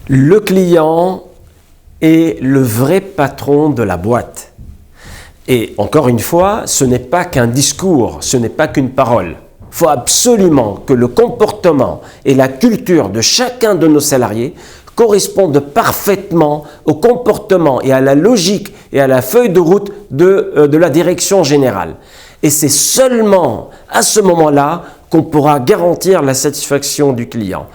Le client est le vrai patron de la boîte. Et encore une fois, ce n'est pas qu'un discours, ce n'est pas qu'une parole. Il faut absolument que le comportement et la culture de chacun de nos salariés correspondent parfaitement au comportement et à la logique et à la feuille de route de la direction générale. Et c'est seulement à ce moment-là qu'on pourra garantir la satisfaction du client.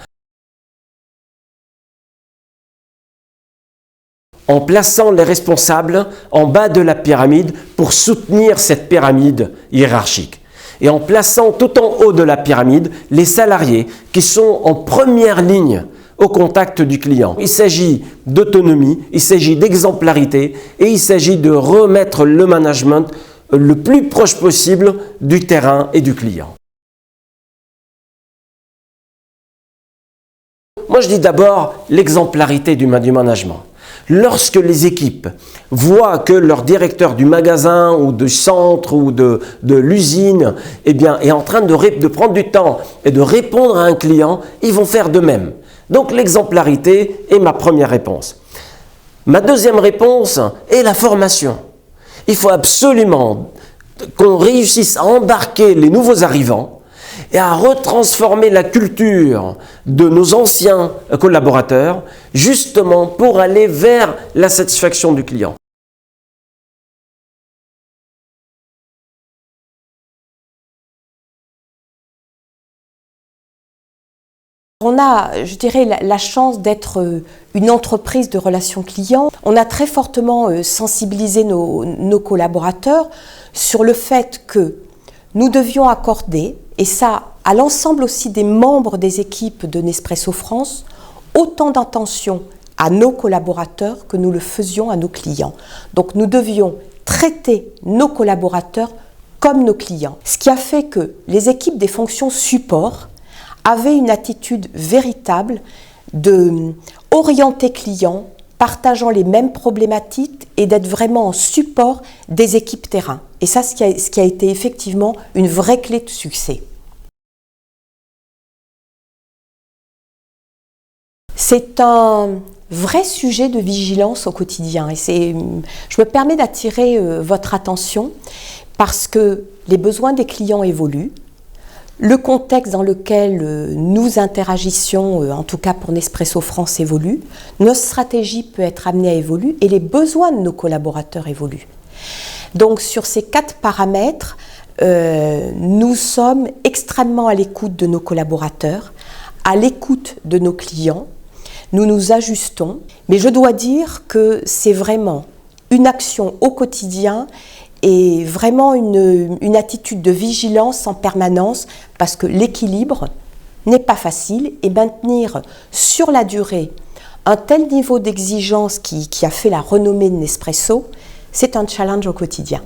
En plaçant les responsables en bas de la pyramide pour soutenir cette pyramide hiérarchique. Et en plaçant tout en haut de la pyramide les salariés qui sont en première ligne au contact du client. Il s'agit d'autonomie, il s'agit d'exemplarité et il s'agit de remettre le management le plus proche possible du terrain et du client. Moi, je dis d'abord l'exemplarité du management. Lorsque les équipes voient que leur directeur du magasin ou du centre ou de l'usine est en train de prendre du temps et de répondre à un client, ils vont faire de même. Donc l'exemplarité est ma première réponse. Ma deuxième réponse est la formation. Il faut absolument qu'on réussisse à embarquer les nouveaux arrivants et à retransformer la culture de nos anciens collaborateurs, justement pour aller vers la satisfaction du client. On a, je dirais, la chance d'être une entreprise de relations clients. On a très fortement sensibilisé nos collaborateurs sur le fait que nous devions accorder, et ça à l'ensemble aussi des membres des équipes de Nespresso France, autant d'attention à nos collaborateurs que nous le faisions à nos clients. Donc nous devions traiter nos collaborateurs comme nos clients. Ce qui a fait que les équipes des fonctions support avaient une attitude véritable de orienter clients, partageant les mêmes problématiques et d'être vraiment en support des équipes terrain. Et ça, ce qui a été effectivement une vraie clé de succès. C'est un vrai sujet de vigilance au quotidien et je me permets d'attirer votre attention parce que les besoins des clients évoluent, le contexte dans lequel nous interagissions, en tout cas pour Nespresso France, évolue, notre stratégie peut être amenée à évoluer et les besoins de nos collaborateurs évoluent. Donc sur ces 4 paramètres, nous sommes extrêmement à l'écoute de nos collaborateurs, à l'écoute de nos clients. Nous nous ajustons, mais je dois dire que c'est vraiment une action au quotidien et vraiment une attitude de vigilance en permanence parce que l'équilibre n'est pas facile et maintenir sur la durée un tel niveau d'exigence qui a fait la renommée de Nespresso, c'est un challenge au quotidien.